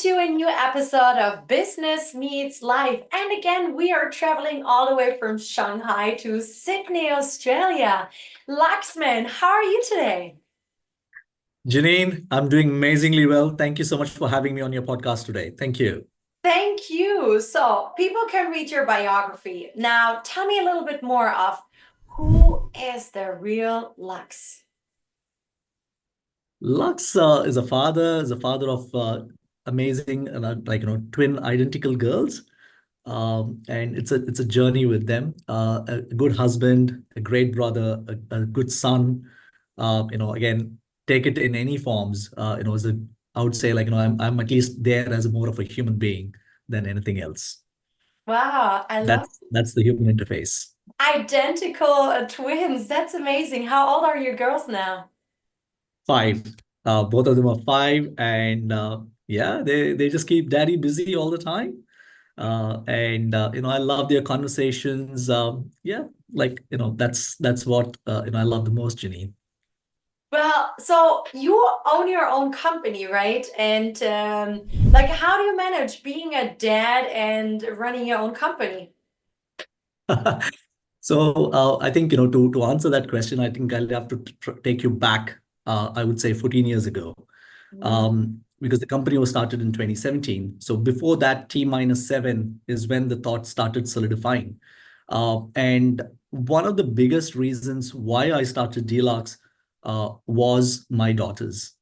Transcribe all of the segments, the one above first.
to a new episode of Business Meets Life. And again, we are traveling all the way from Shanghai to Sydney, Australia. Luxman, how are you today? Janine, I'm doing amazingly well. Thank you so much for having me on your podcast today. Thank you. Thank you. So, people can read your biography. Now, tell me a little bit more of who is the real Lux? Lux is a father of amazing, twin identical girls. And it's a journey with them. A good husband, a great brother, a good son. Again, take it in any forms. I would say I'm at least there as more of a human being than anything else. Wow, I love That's the human interface. identical twins. That's amazing. How old are your girls now? Five. Both of them are five, and yeah, they just keep daddy busy all the time. And I love their conversations. Yeah, that's what I love the most, Janine. Well, so you own your own company, right? And like, how do you manage being a dad and running your own company? So I think to answer that question, I think I'll have to take you back. I would say 14 years ago, Mm. because the company was started in 2017. So before that, T minus seven is when the thought started solidifying. And one of the biggest reasons why I started Deluxe was my daughters.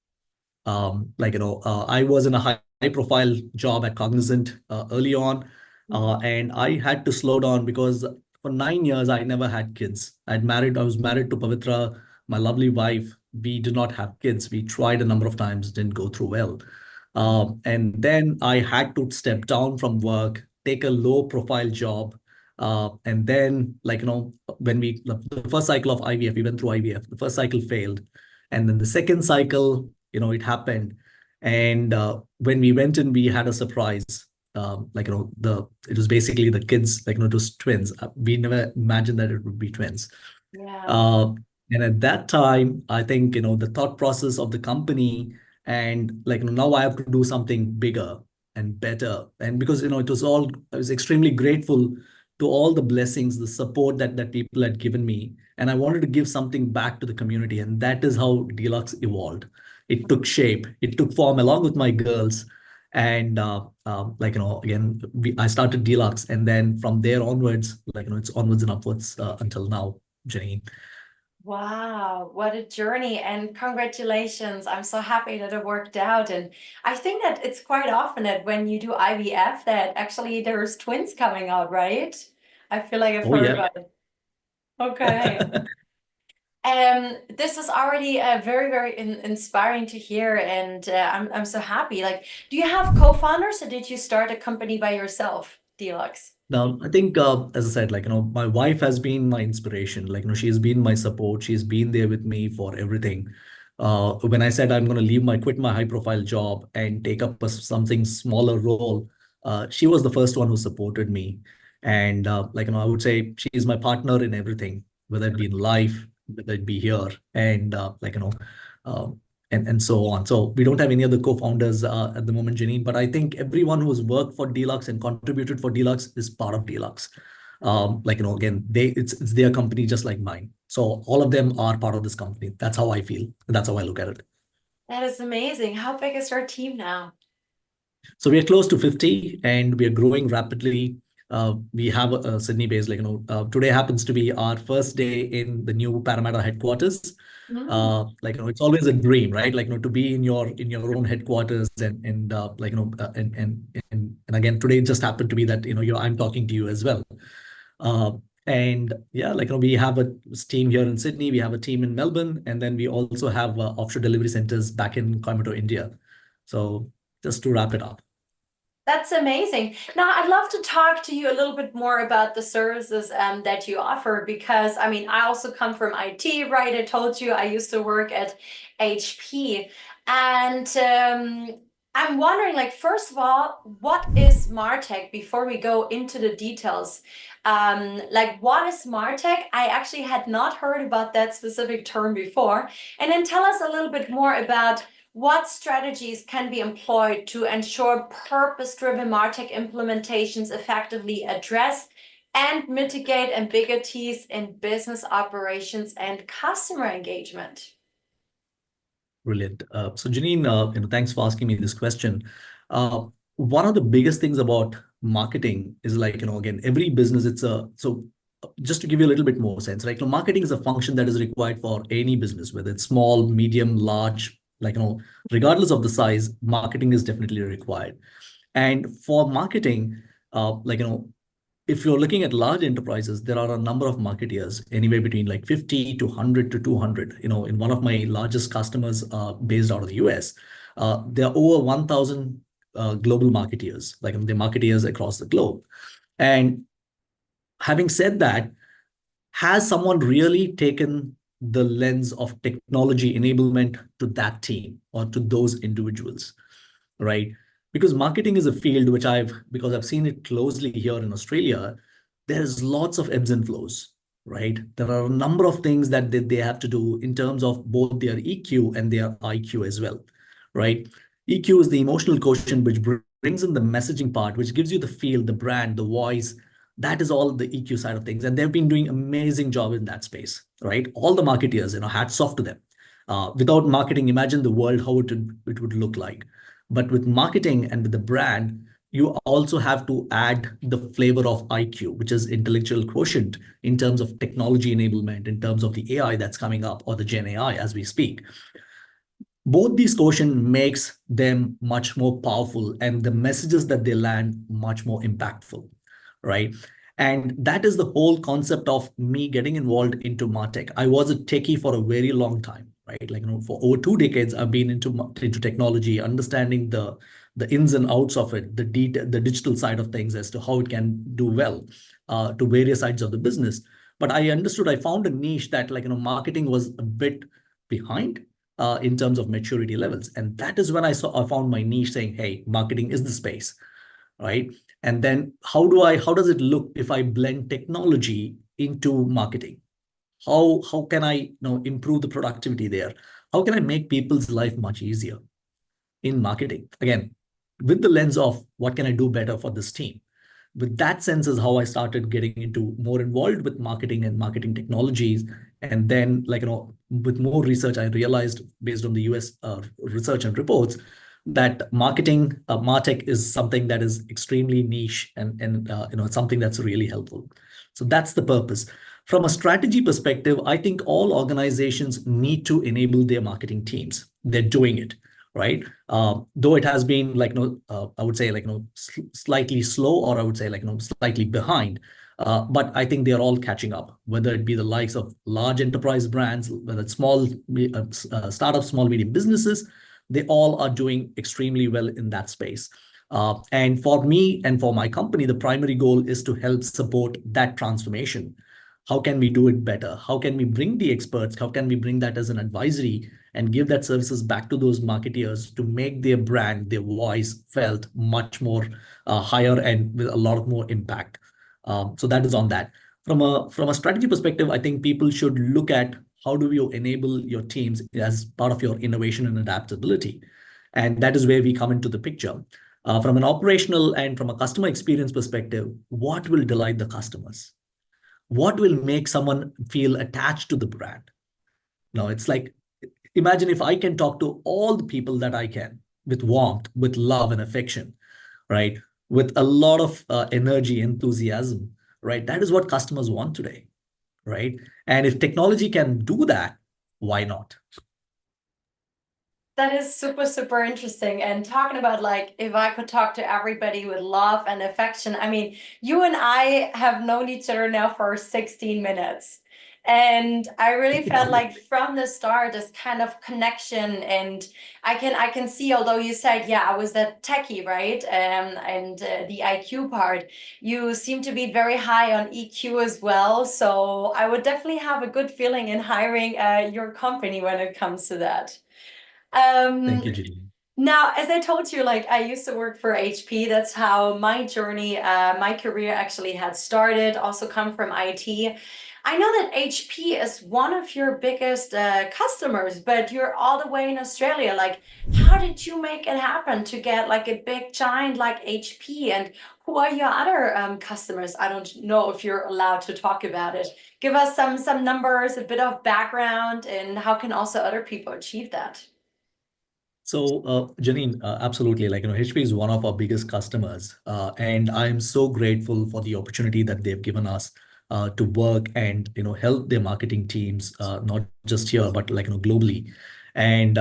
I was in a high profile job at Cognizant early on, and I had to slow down because for 9 years I never had kids. I was married to Pavitra, my lovely wife. We did not have kids. We tried a number of times, didn't go through well. And then I had to step down from work, take a low profile job. And then, when the first cycle of IVF, we went through IVF, the first cycle failed. And then the second cycle, it happened. And when we went in, we had a surprise. It was basically the kids, it was twins. We never imagined that it would be twins. Yeah. Uh, and at that time, I think, the thought process of the company and now I have to do something bigger and better. And because, I was extremely grateful to all the blessings, the support that people had given me. And I wanted to give something back to the community. And that is how Deluxe evolved. It took shape, it took form along with my girls. And again, I started Deluxe. And then from there onwards, it's onwards and upwards until now, Janine. Wow, what a journey, and congratulations. I'm so happy that it worked out. And I think that it's quite often that when you do IVF that actually there's twins coming out, right? I feel like I've Oh, heard yeah. about it. Okay. This is already very, very inspiring to hear, and I'm so happy. Like, do you have co-founders, or did you start a company by yourself, Deluxe? Now, I think, as I said, my wife has been my inspiration. She's been my support. She's been there with me for everything. When I said I'm going to quit my high profile job and take up something smaller role, she was the first one who supported me. And, I would say she is my partner in everything, whether it be in life, whether it be here, and, um, and so on. So we don't have any other co-founders at the moment, Janine, but I think everyone who's worked for Deluxe and contributed for Deluxe is part of Deluxe. Again, it's their company just like mine. So all of them are part of this company. That's how I feel. That's how I look at it. That is amazing. How big is our team now? So we are close to 50 and we are growing rapidly. We have a Sydney base, today happens to be our first day in the new Parramatta headquarters. Mm. It's always a dream, right? To be in your own headquarters and and again, today it just happened to be that, I'm talking to you as well. Uh, and yeah, we have a team here in Sydney, we have a team in Melbourne, and then we also have offshore delivery centers back in Coimbatore, India. So just to wrap it up. That's amazing. Now, I'd love to talk to you a little bit more about the services that you offer, because I mean, I also come from IT, right? I told you I used to work at HP. And I'm wondering, like, first of all, what is Martech before we go into the details? Like, what is Martech? I actually had not heard about that specific term before. And then tell us a little bit more about what strategies can be employed to ensure purpose-driven MarTech implementations effectively address and mitigate ambiguities in business operations and customer engagement? Brilliant. So Janine, thanks for asking me this question. One of the biggest things about marketing is like, again, every business, just to give you a little bit more sense, right? Marketing is a function that is required for any business, whether it's small, medium, large, regardless of the size, marketing is definitely required. And for marketing, if you're looking at large enterprises, there are a number of marketeers, anywhere between like 50 to 100 to 200. In one of my largest customers based out of the US, there are over 1,000 global marketeers, they're marketeers across the globe. And having said that, has someone really taken the lens of technology enablement to that team or to those individuals? Right? Because marketing is a field because I've seen it closely here in Australia, there's lots of ebbs and flows, right? There are a number of things that they have to do in terms of both their EQ and their IQ as well, right? EQ is the emotional quotient, which brings in the messaging part, which gives you the feel, the brand, the voice. That is all the EQ side of things. And they've been doing amazing job in that space, right? All the marketeers, hats off to them. Without marketing, imagine the world, how it would look like. But with marketing and with the brand, you also have to add the flavor of IQ, which is intellectual quotient in terms of technology enablement, in terms of the AI that's coming up or the Gen AI as we speak. Both these quotient makes them much more powerful and the messages that they land much more impactful, right? And that is the whole concept of me getting involved into Martech. I was a techie for a very long time, right? For over 2 decades, I've been into technology, understanding the ins and outs of it, the digital side of things as to how it can do well to various sides of the business. But I found a niche that marketing was a bit behind in terms of maturity levels. And that is when I found my niche saying, hey, marketing is the space, right? And then how does it look if I blend technology into marketing? How can I improve the productivity there? How can I make people's life much easier in marketing? Again, with the lens of what can I do better for this team? With that sense is how I started getting into more involved with marketing and marketing technologies. And then, with more research, I realized based on the US research and reports that MarTech is something that is extremely niche and something that's really helpful. So that's the purpose. From a strategy perspective, I think all organizations need to enable their marketing teams. They're doing it, right? Though it has been I would say slightly slow, or I would say slightly behind. But I think they are all catching up, whether it be the likes of large enterprise brands, whether it's small startups, small medium businesses, they all are doing extremely well in that space. And for me and for my company, the primary goal is to help support that transformation. How can we do it better? How can we bring the experts? How can we bring that as an advisory and give that services back to those marketeers to make their brand, their voice felt much more higher and with a lot more impact? So that is on that. From a strategy perspective, I think people should look at how do you enable your teams as part of your innovation and adaptability. And that is where we come into the picture. From an operational and from a customer experience perspective, what will delight the customers? What will make someone feel attached to the brand? Now, it's like, imagine if I can talk to all the people that I can with warmth, with love and affection, right? With a lot of energy, enthusiasm, right? That is what customers want today, right? And if technology can do that, why not? That is super, super interesting. And talking about if I could talk to everybody with love and affection, I mean, you and I have known each other now for 16 minutes. And I really felt like from the start, this kind of connection, and I can see, although you said, yeah, I was that techie, right? And the IQ part, you seem to be very high on EQ as well. So I would definitely have a good feeling in hiring your company when it comes to that. Thank you, Judy. Now, as I told you, like I used to work for HP. That's how my journey, my career actually had started. Also come from IT. I know that HP is one of your biggest customers, but you're all the way in Australia. Like, how did you make it happen to get like a big giant like HP? And who are your other customers? I don't know if you're allowed to talk about it. Give us some numbers, a bit of background, and how can also other people achieve that? So, Janine, absolutely. HP is one of our biggest customers, and I'm so grateful for the opportunity that they've given us to work and help their marketing teams, not just here but globally. And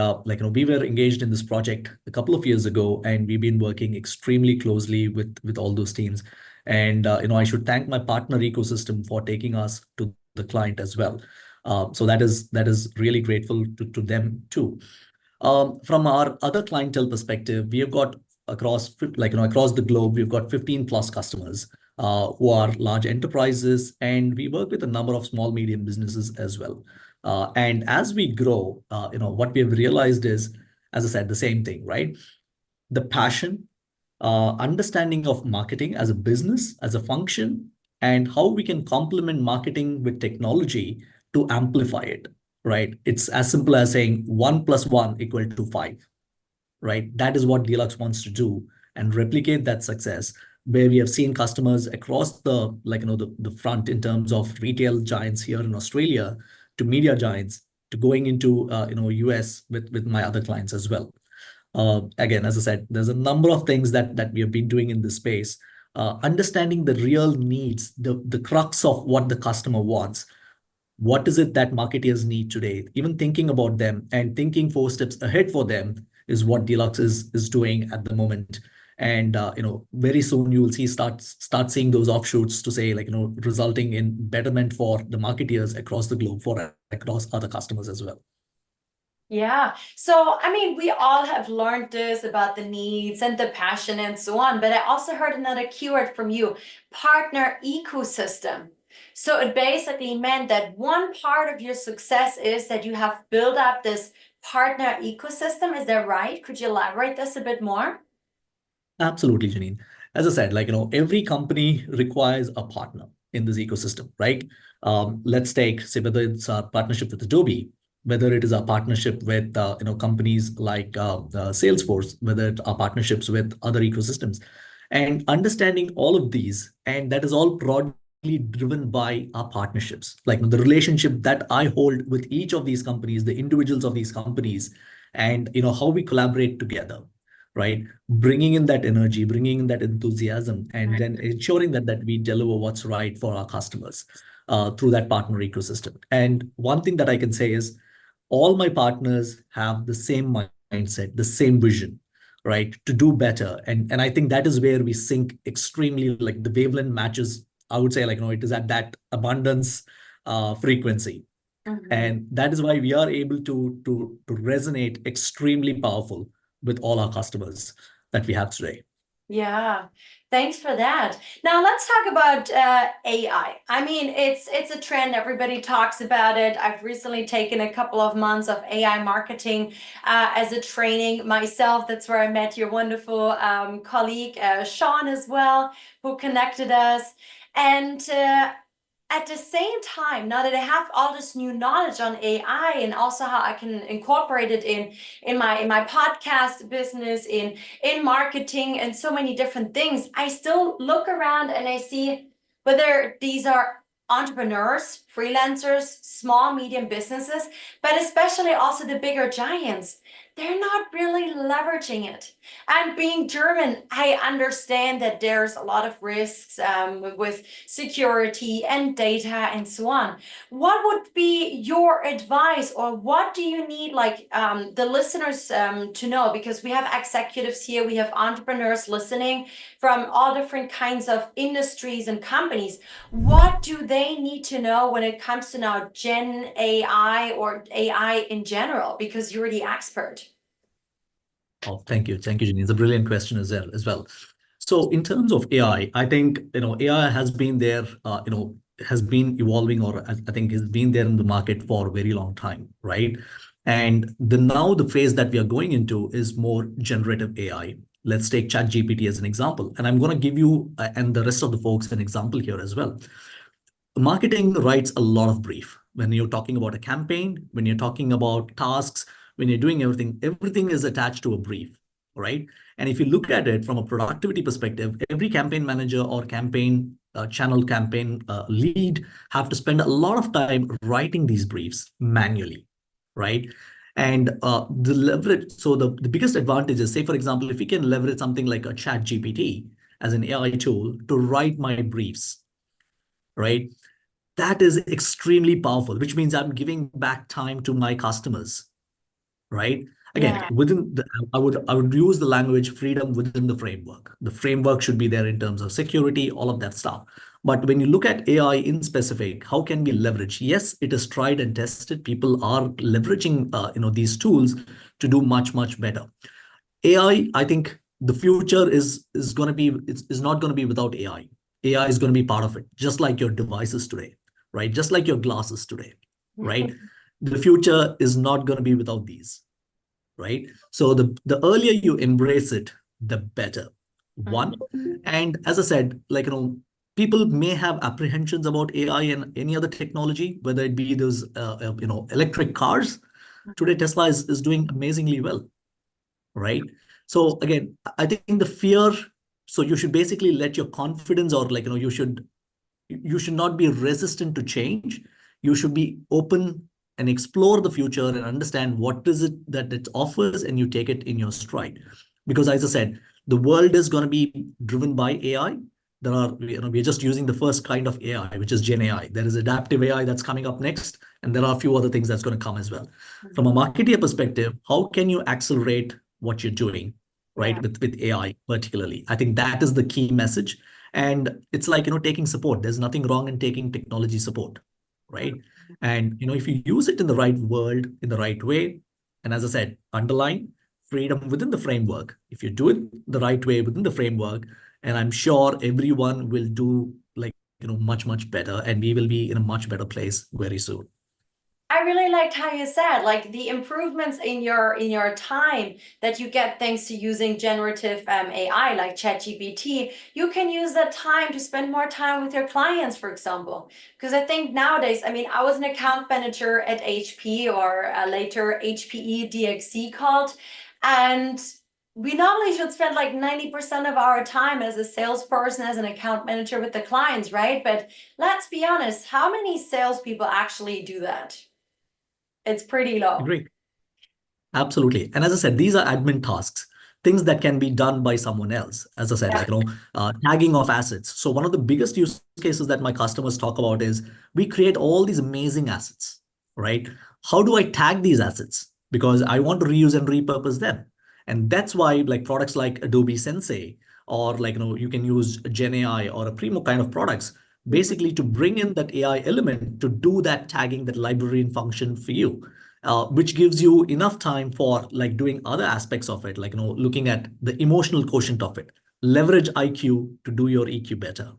we were engaged in this project a couple of years ago, and we've been working extremely closely with all those teams. And I should thank my partner ecosystem for taking us to the client as well. So that is really grateful to them too. From our other clientele perspective, we have got across the globe, we've got 15 plus customers who are large enterprises, and we work with a number of small medium businesses as well. And as we grow, what we have realized is, as I said, the same thing, right? The passion, understanding of marketing as a business, as a function, and how we can complement marketing with technology to amplify it, right? It's as simple as saying 1 + 1 = 5, right? That is what Deluxe wants to do and replicate that success, where we have seen customers across the front in terms of retail giants here in Australia to media giants to going into US with my other clients as well. Again, as I said, there's a number of things that we have been doing in this space. Understanding the real needs, the crux of what the customer wants. What is it that marketers need today? Even thinking about them and thinking 4 steps ahead for them is what Deluxe is doing at the moment. And very soon you will start seeing those offshoots to say resulting in betterment for the marketeers across the globe for across other customers as well. Yeah. So, I mean, we all have learned this about the needs and the passion and so on, but I also heard another keyword from you, partner ecosystem. So it basically meant that one part of your success is that you have built up this partner ecosystem. Is that right? Could you elaborate this a bit more? Absolutely, Janine. As I said, every company requires a partner in this ecosystem, right? Let's take, say, whether it's our partnership with Adobe, whether it is our partnership with companies like Salesforce, whether it's our partnerships with other ecosystems, and understanding all of these, and that is all broadly driven by our partnerships, like the relationship that I hold with each of these companies, the individuals of these companies, and how we collaborate together, right? Bringing in that energy, bringing in that enthusiasm, and then ensuring that we deliver what's right for our customers through that partner ecosystem. And one thing that I can say is all my partners have the same mindset, the same vision, right? To do better. And I think that is where we sync extremely, like the wavelength matches, I would say, it is at that abundance frequency. Mhm. And that is why we are able to resonate extremely powerful with all our customers that we have today. Yeah, thanks for that. Now let's talk about AI. I mean, it's a trend. Everybody talks about it. I've recently taken a couple of months of AI marketing as a training myself. That's where I met your wonderful colleague Sean as well, who connected us. And at the same time, now that I have all this new knowledge on AI and also how I can incorporate it in my podcast business, in marketing and so many different things, I still look around and I see whether these are entrepreneurs, freelancers, small, medium businesses, but especially also the bigger giants. They're not really leveraging it. And being German, I understand that there's a lot of risks with security and data and so on. What would be your advice, or what do you need, like the listeners to know? Because we have executives here, we have entrepreneurs listening from all different kinds of industries and companies. What do they need to know when it comes to now Gen AI or AI in general? Because you're the expert. Oh, thank you. Thank you, Jenny. It's a brilliant question as well. So in terms of AI, I think, AI has been there, has been evolving, or I think has been there in the market for a very long time, right? And now the phase that we are going into is more generative AI. Let's take ChatGPT as an example. And I'm going to give you and the rest of the folks an example here as well. Marketing writes a lot of brief. When you're talking about a campaign, when you're talking about tasks, when you're doing everything is attached to a brief, right? And if you look at it from a productivity perspective, every campaign manager or campaign channel campaign lead have to spend a lot of time writing these briefs manually, right? And the leverage, so the biggest advantage is, say, for example, if we can leverage something like a chat GPT as an AI tool to write my briefs, right? That is extremely powerful, which means I'm giving back time to my customers, right? Again, Yeah. I would use the language freedom within the framework. The framework should be there in terms of security, all of that stuff. But when you look at AI in specific, how can we leverage? Yes, it is tried and tested. People are leveraging these tools to do much better. I think the future is going to be is not going to be without AI. AI is going to be part of it, just like your devices today, right? Just like your glasses today, right? The future is not going to be without these, right? So the earlier you embrace it, the better. One, and as I said, people may have apprehensions about AI and any other technology, whether it be those electric cars. Today, Tesla is doing amazingly well, right? So again, I think the fear, so you should basically let your confidence, or you should not be resistant to change. You should be open and explore the future and understand what is it that it offers, and you take it in your stride. Because as I said, the world is going to be driven by AI. We're just using the first kind of AI, which is Gen AI. There is adaptive AI that's coming up next, and there are a few other things that's going to come as well. From a marketer perspective, how can you accelerate what you're doing, right? Yeah. With AI particularly. I think that is the key message. And it's like, taking support. There's nothing wrong in taking technology support, right? And, if you use it in the right world, in the right way, and as I said, underline freedom within the framework. If you do it the right way within the framework, and I'm sure everyone will do much better, and we will be in a much better place very soon. I really liked how you said, like, the improvements in your time that you get thanks to using generative AI like ChatGPT. You can use that time to spend more time with your clients, for example. Because I think nowadays, I mean, I was an account manager at HP, or later HPE DXC called, and we normally should spend like 90% of our time as a salesperson, as an account manager with the clients, right? But let's be honest, how many salespeople actually do that? It's pretty low. Great. Absolutely. And as I said, these are admin tasks, things that can be done by someone else. As I said, Yeah. tagging of assets. So one of the biggest use cases that my customers talk about is we create all these amazing assets, right? How do I tag these assets? Because I want to reuse and repurpose them. And that's why products like Adobe Sensei, or you can use Gen AI or a Primo kind of products, basically to bring in that AI element to do that tagging, that librarian function for you, which gives you enough time for doing other aspects of it, looking at the emotional quotient of it. Leverage IQ to do your EQ better.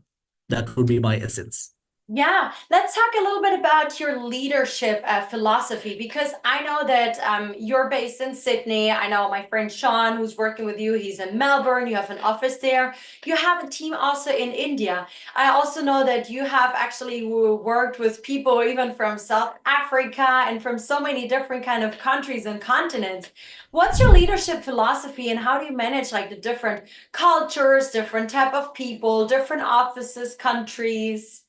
That would be my essence. Yeah, let's talk a little bit about your leadership philosophy, because I know that you're based in Sydney. I know my friend Sean, who's working with you, he's in Melbourne. You have an office there. You have a team also in India. I also know that you have actually worked with people even from South Africa and from so many different kind of countries and continents. What's your leadership philosophy, and how do you manage like the different cultures, different type of people, different offices, countries?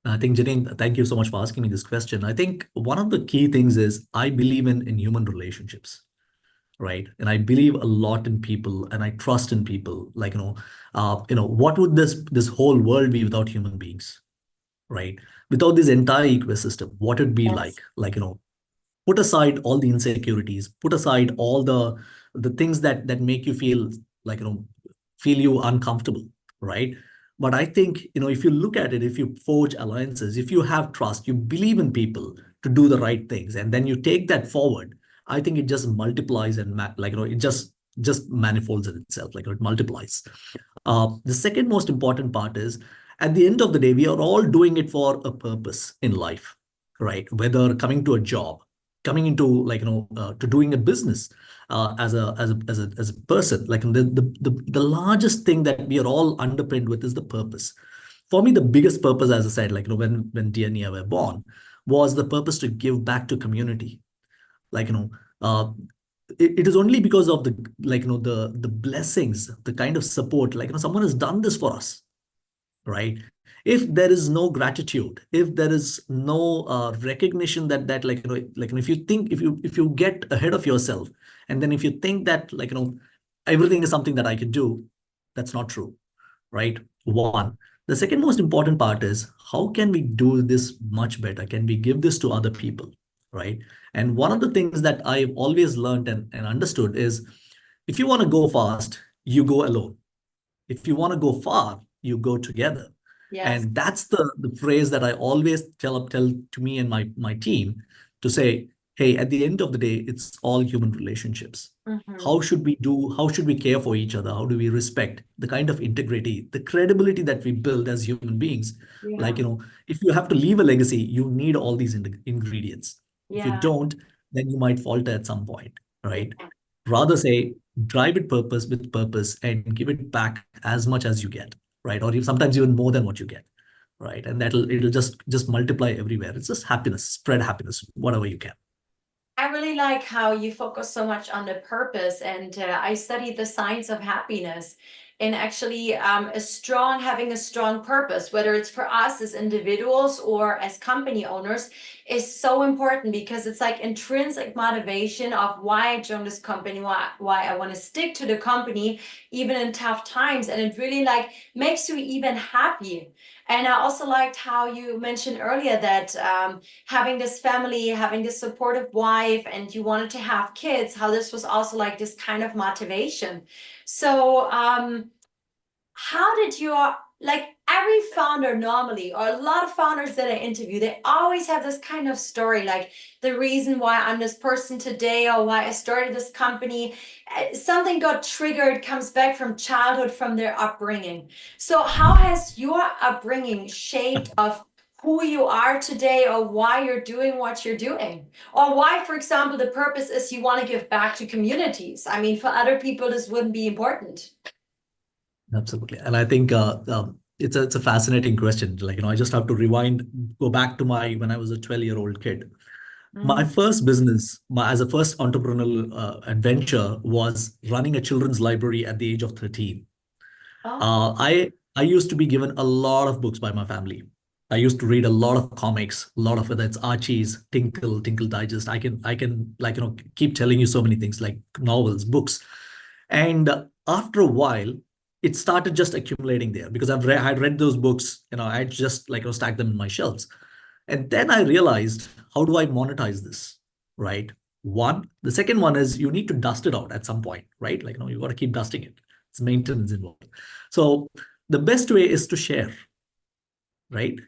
I think, Janine, thank you so much for asking me this question. I think one of the key things is I believe in human relationships, right? And I believe a lot in people, and I trust in people. What would this whole world be without human beings, right? Without this entire ecosystem, what would it be Yes. like? Put aside all the insecurities, put aside all the things that make you feel like feel you uncomfortable, right? But I think if you look at it, if you forge alliances, if you have trust, you believe in people to do the right things, and then you take that forward, I think it just multiplies and it just manifolds in itself, it multiplies. The second most important part is, at the end of the day, we are all doing it for a purpose in life, right? Whether coming to a job, coming into to doing a business as a person. Like the largest thing that we are all underpinned with is the purpose. For me, the biggest purpose, as I said, when Dear Nia were born, was the purpose to give back to community. Like uh, it is only because of the the blessings, the kind of support, someone has done this for us, right? If there is no gratitude, if there is no recognition that if you think, if you get ahead of yourself, and then if you think that everything is something that I can do, that's not true, right? One. The second most important part is, how can we do this much better? Can we give this to other people, right? And one of the things that I've always learned and understood is, if you want to go fast, you go alone. If you want to go far, you go together. Yes. And that's the phrase that I always tell to me and my team, to say, hey, at the end of the day, it's all human relationships. Hmm. How should we care for each other? How do we respect the kind of integrity, the credibility that we build as human beings? Yeah. If you have to leave a legacy, you need all these ingredients. If you Yeah. don't, then you might falter at some point, right? Yeah. Rather say, drive it purpose with purpose and give it back as much as you get, right? Or sometimes even more than what you get, right? And it'll just multiply everywhere. It's just happiness, spread happiness, whatever you can. I really like how you focus so much on the purpose, and I studied the science of happiness. And actually, having a strong purpose, whether it's for us as individuals or as company owners, is so important, because it's like intrinsic motivation of why I joined this company, why I want to stick to the company, even in tough times. And it really like makes you even happy. And I also liked how you mentioned earlier that having this family, having this supportive wife, and you wanted to have kids, how this was also like this kind of motivation. So, how did your, like every founder normally, or a lot of founders that I interview, they always have this kind of story, like the reason why I'm this person today, or why I started this company. Something got triggered, comes back from childhood, from their upbringing. So how has your upbringing shaped of who you are today, or why you're doing what you're doing? Or why, for example, the purpose is you want to give back to communities. I mean, for other people, this wouldn't be important. Absolutely. And I think it's a fascinating question. I just have to go back to when I was a 12-year-old kid. My Mhm. first business, as a first entrepreneurial adventure, was running a children's library at the age of 13. Oh, I used to be given a lot of books by my family. I used to read a lot of comics, a lot of, whether it's Archie's, Tinkle Digest. I can keep telling you so many things, like novels, books. And after a while, it started just accumulating there, because I'd read those books. I just stacked them in my shelves. And then I realized, how do I monetize this? Right. The second one is, you need to dust it out at some point, right? You got to keep dusting it. It's maintenance involved. So the best way is to share, right?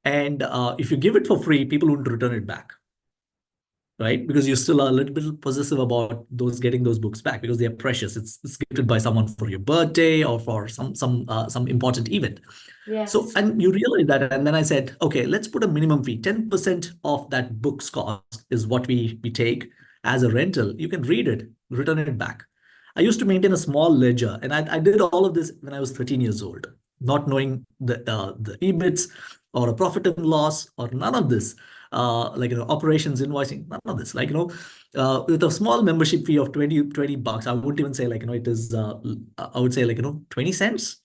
And if you give it for free, people wouldn't return it back, right? Because you still are a little bit possessive about getting those books back, because they're precious. It's gifted by someone for your birthday, or for some important event. So, yes. and you realize that, and then I said, okay, let's put a minimum fee. 10% of that book's cost is what we take as a rental. You can read it, return it back. I used to maintain a small ledger, and I did all of this when I was 13 years old, not knowing the EBITs, or a profit and loss, or none of this. Operations, invoicing, none of this. With a small membership fee of 20 bucks, I wouldn't even say it is. I would say 20 cents,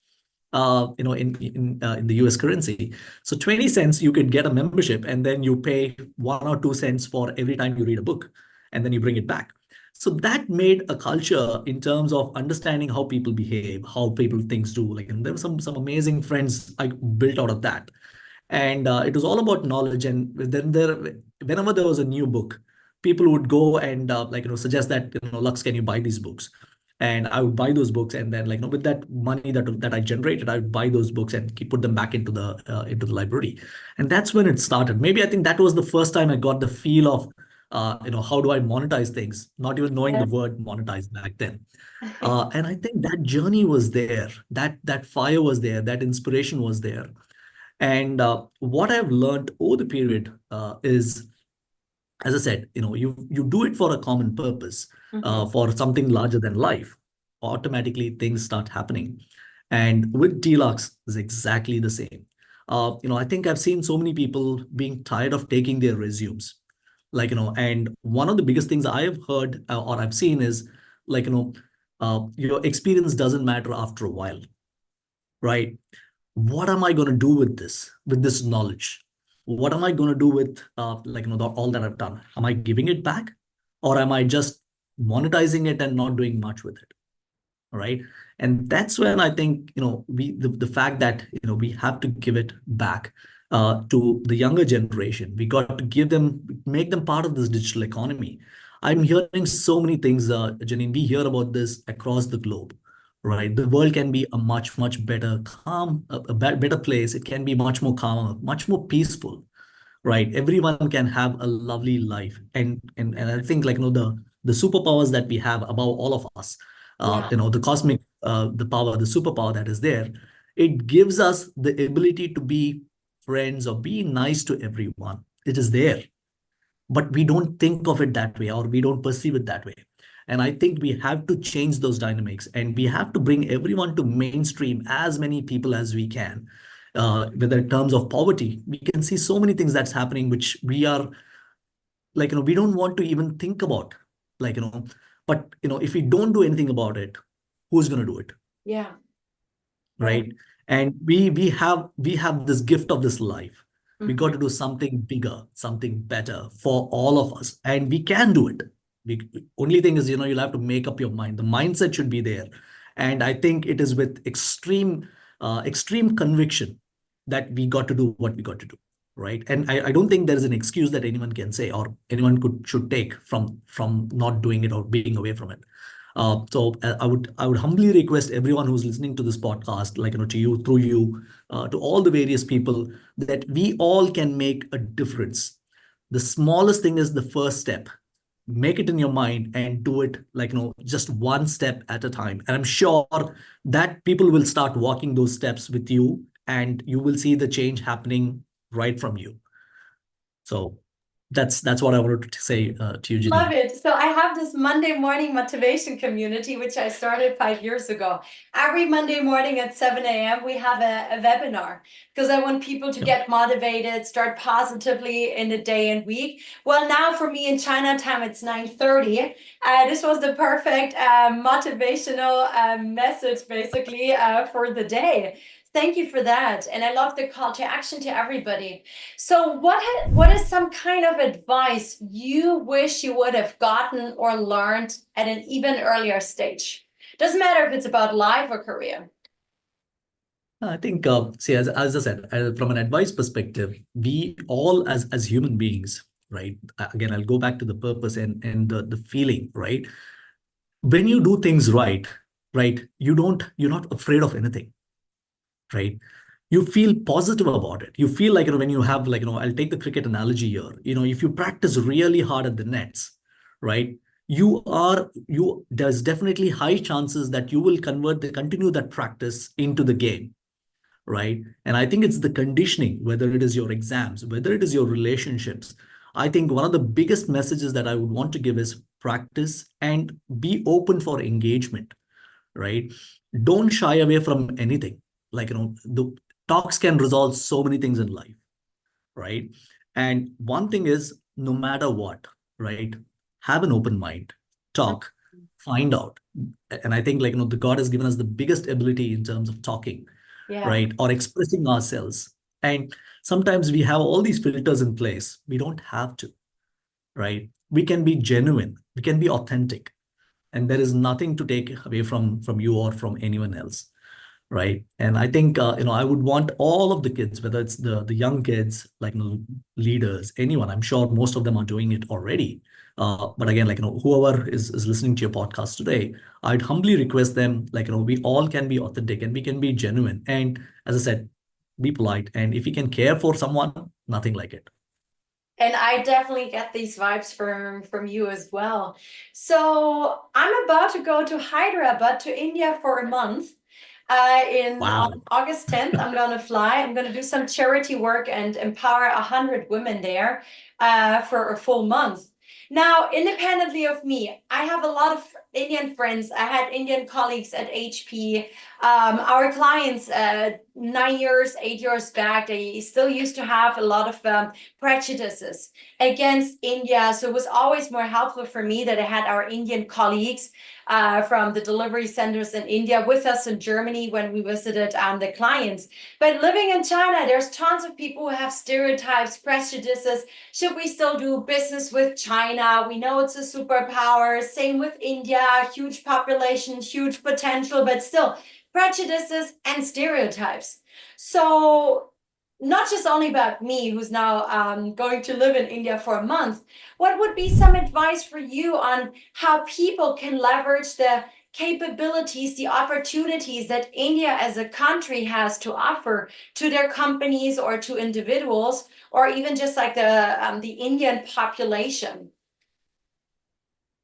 in the US currency. So 20 cents, you could get a membership, and then you pay 1 or 2 cents for every time you read a book, and then you bring it back. So that made a culture in terms of understanding how people behave, how people things do. And there were some amazing friends I built out of that. And it was all about knowledge. And then whenever there was a new book, people would go and suggest that, Lux, can you buy these books? And I would buy those books, and then with that money that I generated, I would buy those books and put them back into the library. And that's when it started. Maybe I think that was the first time I got the feel of how do I monetize things, not even knowing the Yes. word monetize back then. And I think that journey was there, that fire was there, that inspiration was there. And what I've learned over the period is as I said, you do it for a common purpose, Mhm. for something larger than life. Automatically, things start happening. And with Deluxe is exactly the same. I think I've seen so many people being tired of taking their resumes, and one of the biggest things I have heard or I've seen is like, your experience doesn't matter after a while, right? What am I going to do with this knowledge? What am I going to do with all that I've done? Am I giving it back, or am I just monetizing it and not doing much with it? Right? And that's when I think, the fact that, we have to give it back to the younger generation. We got to make them part of this digital economy. I'm hearing so many things, Janine. We hear about this across the globe, right? The world can be a much, much better, calm, better place. It can be much more calmer, much more peaceful, right? Everyone can have a lovely life. And I think, the superpowers that we have above all of us, Yeah. the cosmic, the power, the superpower that is there, it gives us the ability to be friends or be nice to everyone. It is there, but we don't think of it that way, or we don't perceive it that way. And I think we have to change those dynamics, and we have to bring everyone to mainstream as many people as we can. Whether in terms of poverty, we can see so many things that's happening, which we are we don't want to even think about, like, but if we don't do anything about it, who's going to do it? Yeah. Right. Right? And we have this gift of this life. We got Mhm. to do something bigger, something better for all of us, and we can do it. We, only thing is, you'll have to make up your mind. The mindset should be there, and I think it is with extreme conviction that we got to do what we got to do, right? And I don't think there is an excuse that anyone can say, or anyone should take from not doing it or being away from it. So I would humbly request everyone who's listening to this podcast, to you, through you, to all the various people, that we all can make a difference. The smallest thing is the first step. Make it in your mind and do it, just one step at a time. And I'm sure that people will start walking those steps with you, and you will see the change happening right from you. So that's what I wanted to say to you, Love Janine. it. So I have this Monday morning motivation community, which I started 5 years ago. Every Monday morning at 7 a.m., we have a webinar because I want people to Yeah. get motivated, start positively in the day and week. Well, now for me in Chinatown, it's 9:30. This was the perfect motivational message, basically, for the day. Thank you for that. And I love the call to action to everybody. So what is some kind of advice you wish you would have gotten or learned at an even earlier stage? Doesn't matter if it's about life or career. I think, see, as I said, from an advice perspective, we all as human beings, right? Again, I'll go back to the purpose and the feeling, right? When you do things right, right, you're not afraid of anything, right? You feel positive about it. You feel like, when you have, I'll take the cricket analogy here. If you practice really hard at the nets, right? There's definitely high chances that you will continue that practice into the game, right? And I think it's the conditioning, whether it is your exams, whether it is your relationships. I think one of the biggest messages that I would want to give is practice and be open for engagement, right? Don't shy away from anything. The talks can resolve so many things in life, right? And one thing is, no matter what, right? Have an open mind, talk, find out. And I think, the God has given us the biggest ability in terms of talking, Yeah. right? Or expressing ourselves. And sometimes we have all these filters in place. We don't have to, right? We can be genuine, we can be authentic, and there is nothing to take away from you or from anyone else, right? And I think, I would want all of the kids, whether it's the young kids, leaders, anyone. I'm sure most of them are doing it already. But again, whoever is listening to your podcast today, I'd humbly request them, we all can be authentic and we can be genuine. And as I said, be polite. And if you can care for someone, nothing like it. And I definitely get these vibes from you as well. So I'm about to go to Hyderabad, to India for a month. In on Wow. August 10th, I'm gonna fly. I'm gonna do some charity work and empower 100 women there for a full month. Now, independently of me, I have a lot of Indian friends. I had Indian colleagues at HP. Our clients, 9 years, 8 years back, they still used to have a lot of prejudices against India. So it was always more helpful for me that I had our Indian colleagues from the delivery centers in India with us in Germany when we visited the clients. But living in China, there's tons of people who have stereotypes, prejudices. Should we still do business with China? We know it's a superpower. Same with India, huge population, huge potential, but still prejudices and stereotypes. So not just only about me, who's now going to live in India for a month, what would be some advice for you on how people can leverage the capabilities, the opportunities that India as a country has to offer to their companies or to individuals, or even just like the Indian population?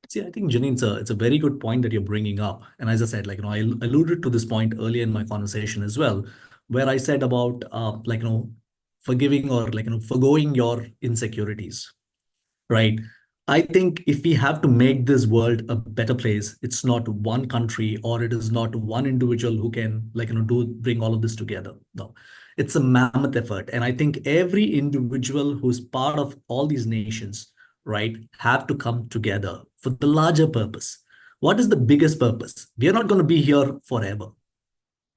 See, I think Janine, it's a very good point that you're bringing up. And as I said, I alluded to this point earlier in my conversation as well, where I said about forgiving or forgoing your insecurities, right? I think if we have to make this world a better place, it's not one country or it is not one individual who can do bring all of this together. No, it's a mammoth effort. And I think every individual who's part of all these nations, right, have to come together for the larger purpose. What is the biggest purpose? We are not going to be here forever,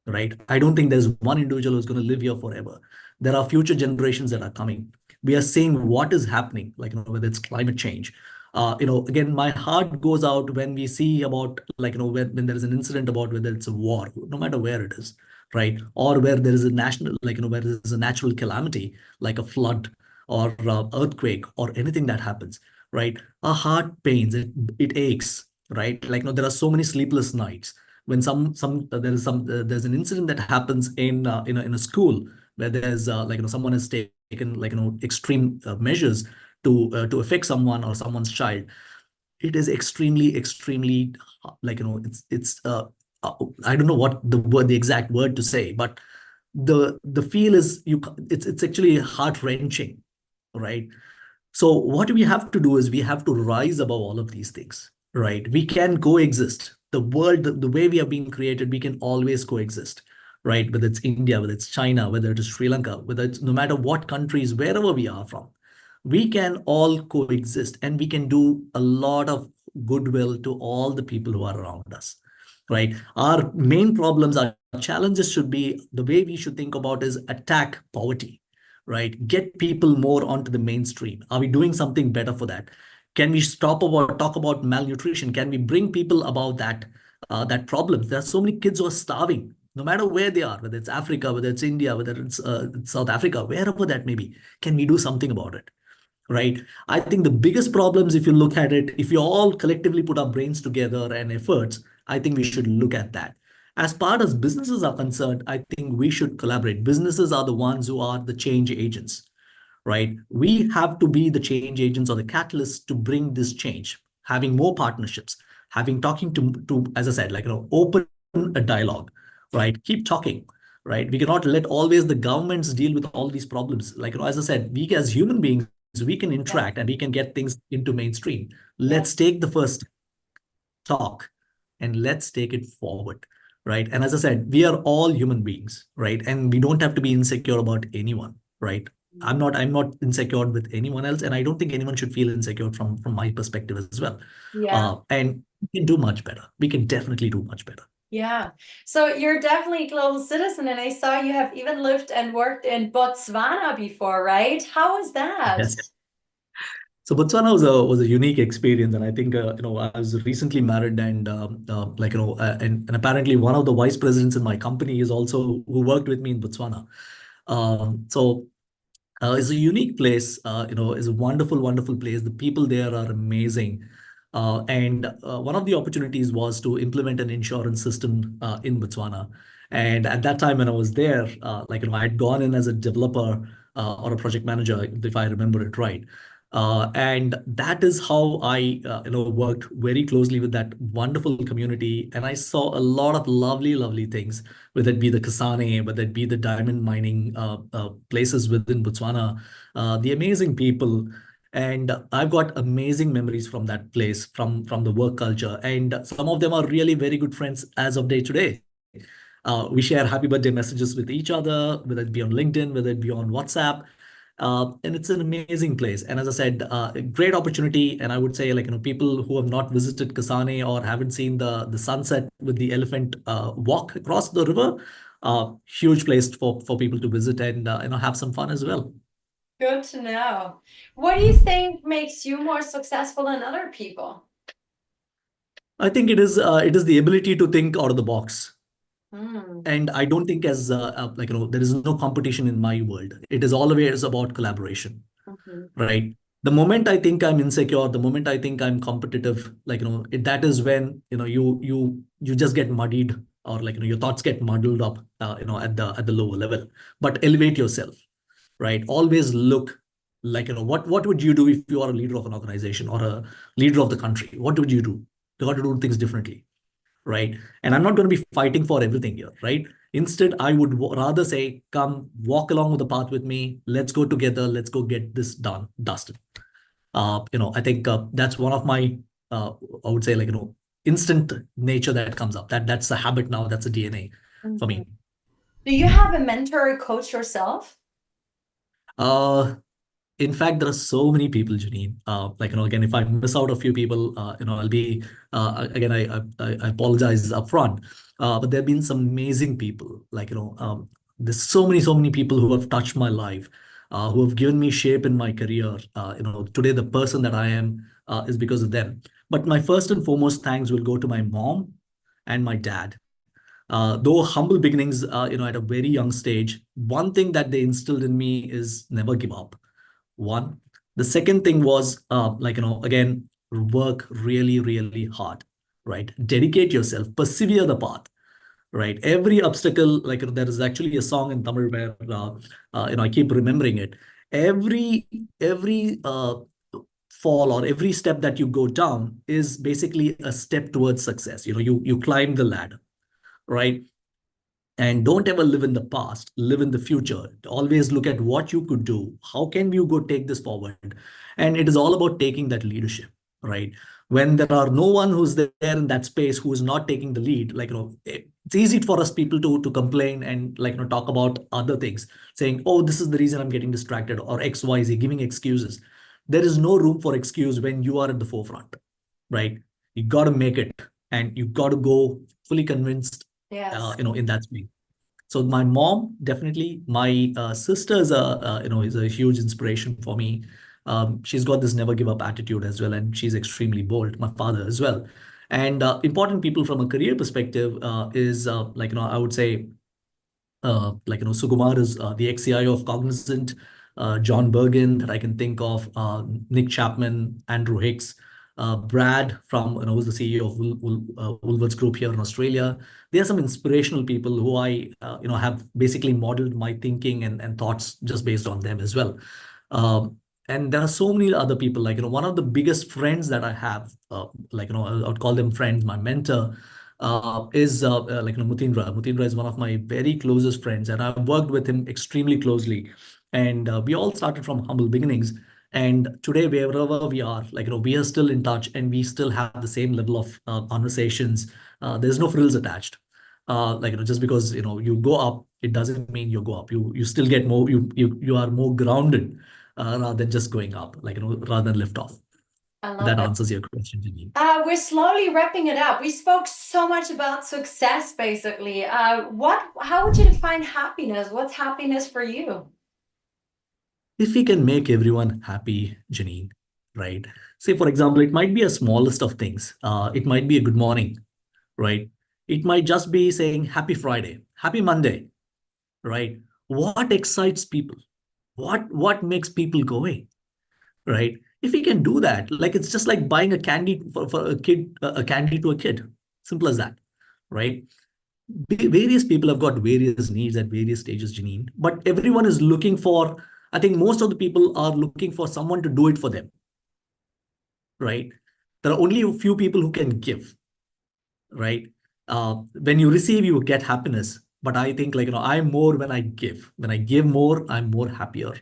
right? I don't think there's one individual who's going to live here forever. There are future generations that are coming. We are seeing what is happening, whether it's climate change. Again, my heart goes out when we see about, when there is an incident about whether it's a war, no matter where it is, right? Or where there is a national, where there is a natural calamity, like a flood or earthquake or anything that happens, right? Our heart pains, it aches, right? There are so many sleepless nights when there is there's an incident that happens in a school where there's someone has taken extreme measures to affect someone or someone's child. It is extremely it's uh, I don't know what the exact word to say, but the feel is it's actually heart wrenching, right? So what we have to do is we have to rise above all of these things, right? We can coexist. The world, the way we are being created, we can always coexist, right? Whether it's India, whether it's China, whether it is Sri Lanka, whether it's no matter what countries, wherever we are from, we can all coexist and we can do a lot of goodwill to all the people who are around us, right? Our main problems, our challenges should be the way we should think about is attack poverty, right? Get people more onto the mainstream. Are we doing something better for that? Can we stop about talk about malnutrition? Can we bring people about that problems? There are so many kids who are starving, no matter where they are, whether it's Africa, whether it's India, whether it's South Africa, wherever that may be. Can we do something about it? Right? I think the biggest problems, if you look at it, if you all collectively put our brains together and efforts, I think we should look at that. As far as businesses are concerned, I think we should collaborate. Businesses are the ones who are the change agents, right? We have to be the change agents or the catalysts to bring this change, having more partnerships, having talking to as I said, open a dialogue, right? Keep talking, right? We cannot let always the governments deal with all these problems. As I said, we as human beings, we can Yeah, interact and we can get things into mainstream. yeah, Let's take the first talk and let's take it forward, right? And as I said, we are all human beings, right? And we don't have to be insecure about anyone, right? I'm not insecure with anyone else, and I don't think anyone should feel insecure from my perspective as well. yeah. And we can do much better. We can definitely do much better. Yeah. So you're definitely a global citizen, and I saw you have even lived and worked in Botswana before, right? How was that? Yes. So Botswana was a unique experience, and I think I was recently married, and and apparently one of the vice presidents in my company is also who worked with me in Botswana. So it's a unique place. It's a wonderful, wonderful place. The people there are amazing. And one of the opportunities was to implement an insurance system in Botswana. And at that time when I was there, I had gone in as a developer or a project manager, if I remember it right. And that is how I, worked very closely with that wonderful community. And I saw a lot of lovely, lovely things, whether it be the Kasane, whether it be the diamond mining places within Botswana, the amazing people. And I've got amazing memories from that place, from the work culture. And some of them are really very good friends as of day to day. We share happy birthday messages with each other, whether it be on LinkedIn, whether it be on WhatsApp. And it's an amazing place. And as I said, a great opportunity. And I would say, people who have not visited Kasane or haven't seen the sunset with the elephant walk across the river, huge place for people to visit and have some fun as well. Good to know. What do you think makes you more successful than other people? I think it is the ability to think out of the box. Mm. And I don't think as there is no competition in my world. It is always about collaboration, Mhm. right? The moment I think I'm insecure, the moment I think I'm competitive, that is when you just get muddied, or your thoughts get muddled up, at the lower level. But elevate yourself, right? Always look what would you do if you are a leader of an organization or a leader of the country? What would you do? You got to do things differently, right? And I'm not going to be fighting for everything here, right? Instead, I would rather say, come walk along with the path with me. Let's go together. Let's go get this done, dusted. I think that's one of my, I would say, instant nature that comes up. That's a habit now. That's a DNA for Mhm. me. Do you have a mentor or coach yourself? Uh, In fact, there are so many people, Janine. Again, if I miss out a few people, I'll be, again, I apologize upfront. But there have been some amazing people. There's so many people who have touched my life, who have given me shape in my career. Today, the person that I am is because of them. But my first and foremost thanks will go to my mom and my dad. Though humble beginnings, at a very young stage, one thing that they instilled in me is never give up. One. The second thing was, again, work really, really hard, right? Dedicate yourself, persevere the path, right? Every obstacle, there is actually a song in Tamil where, I keep remembering it. Every fall or every step that you go down is basically a step towards success. You climb the ladder, right? And don't ever live in the past, live in the future. Always look at what you could do. How can you go take this forward? And it is all about taking that leadership, right? When there are no one who's there in that space who is not taking the lead, it's easy for us people to complain and talk about other things, saying, oh, this is the reason I'm getting distracted, or XYZ, giving excuses. There is no room for excuse when you are at the forefront, right? You got to make it, and you got to go fully convinced, Yes. in that space. So my mom, definitely. My sister is a huge inspiration for me. She's got this never give up attitude as well, and she's extremely bold. My father as well. And important people from a career perspective is I would say Sukumar is the ex-CIO of Cognizant, John Bergen that I can think of, Nick Chapman, Andrew Hicks, Brad from, who's the CEO of Woolworths Group here in Australia. There are some inspirational people who I, have basically modeled my thinking and thoughts just based on them as well. And there are so many other people, one of the biggest friends that I have, I would call them friends, my mentor, is Mutindra. Mutindra is one of my very closest friends, and I've worked with him extremely closely. And we all started from humble beginnings. And today, wherever we are, we are still in touch, and we still have the same level of conversations. There's no frills attached. Just because you go up, it doesn't mean you go up. You still get more. You are more grounded rather than just going up, rather than lift off. I love That that. answers your question, Janine. We're slowly wrapping it up. We spoke so much about success, basically. How would you define happiness? What's happiness for you? If we can make everyone happy, Janine, right? Say, for example, it might be a smallest of things. It might be a good morning, right? It might just be saying happy Friday, happy Monday, right? What excites people? What makes people going, right? If we can do that, it's just like buying a candy for a kid, a candy to a kid. Simple as that, right? Various people have got various needs at various stages, Janine, but everyone is looking for I think most of the people are looking for someone to do it for them, right? There are only a few people who can give, right? When you receive, you get happiness. But I think, like, I'm more when I give. When I give more, I'm more happier.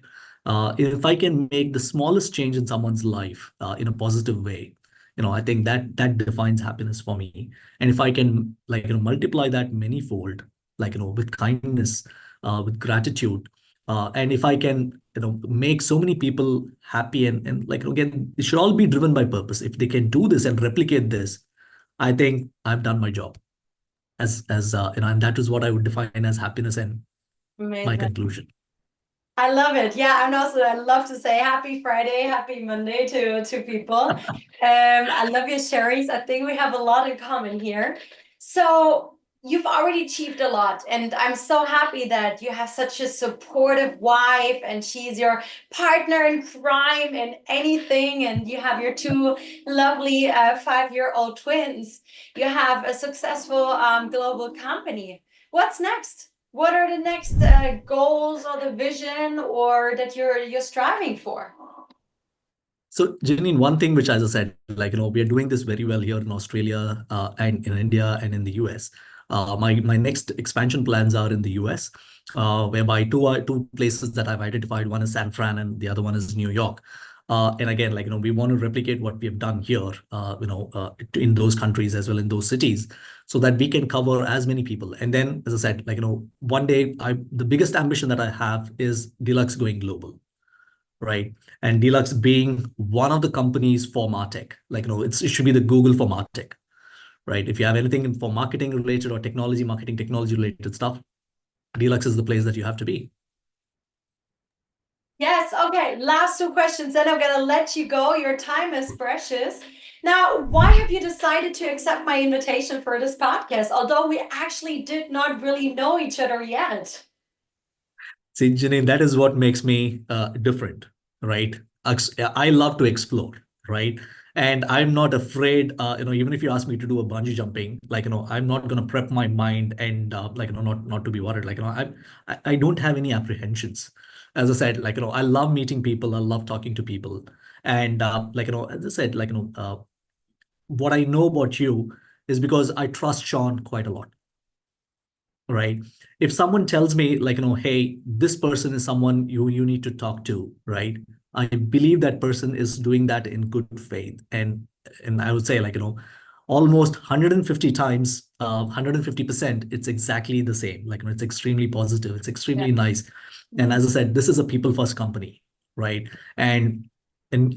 If I can make the smallest change in someone's life in a positive way, I think that defines happiness for me. And if I can, like, multiply that manyfold, like, with kindness, with gratitude, and if I can, make so many people happy and like, again, it should all be driven by purpose. If they can do this and replicate this, I think I've done my job and that is what I would define as happiness and my Amazing. conclusion. I love it. Yeah, and also I love to say happy Friday, happy Monday to people. I love your sharings. I think we have a lot in common here. So you've already achieved a lot, and I'm so happy that you have such a supportive wife, and she's your partner in crime and anything, and you have your two lovely 5-year-old twins. You have a successful global company. What's next? What are the next goals or the vision or that you're striving for? So, Janine, one thing which, as I said, like, we are doing this very well here in Australia and in India and in the US. My next expansion plans are in the US, whereby two places that I've identified. One is San Fran and the other one is New York. And again, like, we want to replicate what we have done here, in those countries as well, in those cities, so that we can cover as many people. And then, as I said, like, one day, the biggest ambition that I have is Deluxe going global, right? And Deluxe being one of the companies for Martech. Like, it should be the Google for Martech, right? If you have anything for marketing related or technology, marketing technology related stuff, Deluxe is the place that you have to be. Yes, okay. Last two questions, then I'm gonna let you go. Your time is precious. Now, why have you decided to accept my invitation for this podcast, although we actually did not really know each other yet? See, Janine, that is what makes me different, right? I love to explore, right? And I'm not afraid, even if you ask me to do a bungee jumping, like, I'm not going to prep my mind and, like, not to be worried. Like, I don't have any apprehensions. As I said, like, I love meeting people. I love talking to people. And, like, as I said, like, what I know about you is because I trust Sean quite a lot, right? If someone tells me, like, hey, this person is someone you need to talk to, right? I believe that person is doing that in good faith. And I would say, like, almost 150 times, 150%, it's exactly the same. Like, it's extremely positive, it's Yeah. extremely nice. And as I said, this is a people first company, right? And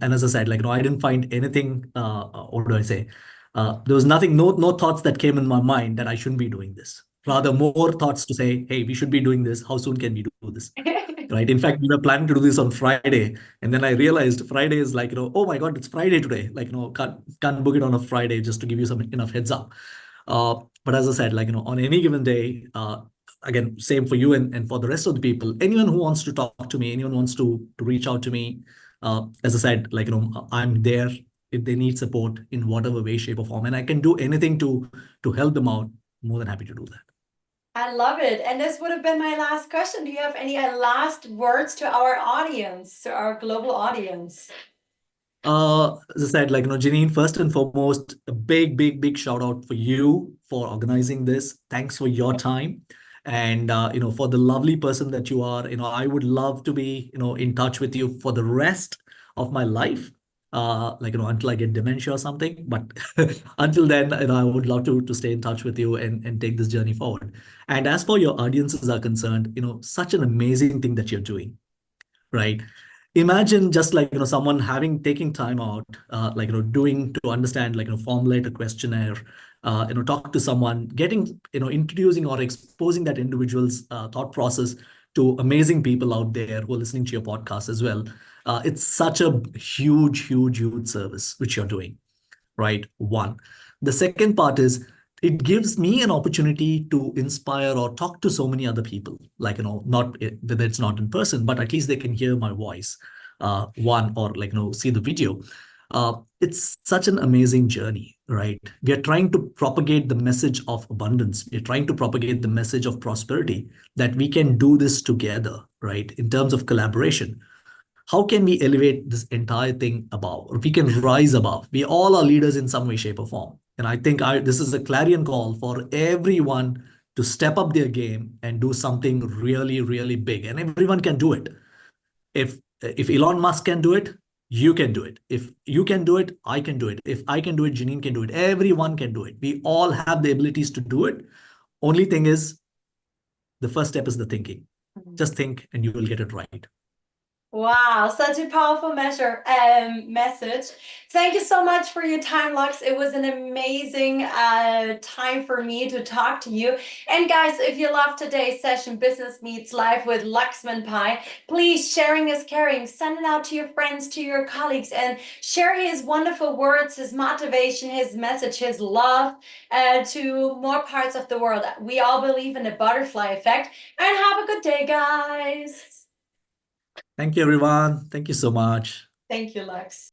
as I said, like, I didn't find anything, what do I say? There was nothing, no thoughts that came in my mind that I shouldn't be doing this. Rather, more thoughts to say, hey, we should be doing this. How soon can we do this? Right. In fact, we were planning to do this on Friday. And then I realized Friday is like, oh my God, it's Friday today. Like, can't book it on a Friday, just to give you some enough heads up. But as I said, like, on any given day, again, same for you and for the rest of the people, anyone who wants to talk to me, anyone wants to reach out to me, as I said, like, I'm there if they need support in whatever way, shape, or form. And I can do anything to help them out. More than happy to do that. I love it. And this would have been my last question. Do you have any last words to our audience, to our global audience? As I said, like, Janine, first and foremost, a big, big, big shout out for you for organizing this. Thanks for your time. And, for the lovely person that you are, I would love to be, in touch with you for the rest of my life. Like, until I get dementia or something. But until then, I would love to stay in touch with you and take this journey forward. And as for your audiences are concerned, such an amazing thing that you're doing, right? Imagine just like, someone taking time out, like, doing to understand, like, formulate a questionnaire, talk to someone, getting, introducing or exposing that individual's thought process to amazing people out there who are listening to your podcast as well. It's such a huge, huge, huge service which you're doing, right? One. The second part is it gives me an opportunity to inspire or talk to so many other people, like, not whether it's not in person, but at least they can hear my voice, one, or like, see the video. It's such an amazing journey, right? We are trying to propagate the message of abundance. We're trying to propagate the message of prosperity, that we can do this together, right? In terms of collaboration. How can we elevate this entire thing above? Or we can rise above. We all are leaders in some way, shape, or form. And I think this is a clarion call for everyone to step up their game and do something really, really big. And everyone can do it. If Elon Musk can do it, you can do it. If you can do it, I can do it. If I can do it, Janine can do it. Everyone can do it. We all have the abilities to do it. Only thing is, the first step is the thinking. Just think and you will get it right. Wow, such a powerful message. Thank you so much for your time, Lux. It was an amazing time for me to talk to you. And guys, if you love today's session, Business Meets Life with Luxman Pi, please, sharing is caring. Send it out to your friends, to your colleagues, and share his wonderful words, his motivation, his message, his love to more parts of the world. We all believe in the butterfly effect. And have a good day, guys. Thank you, everyone. Thank you so much. Thank you, Lux.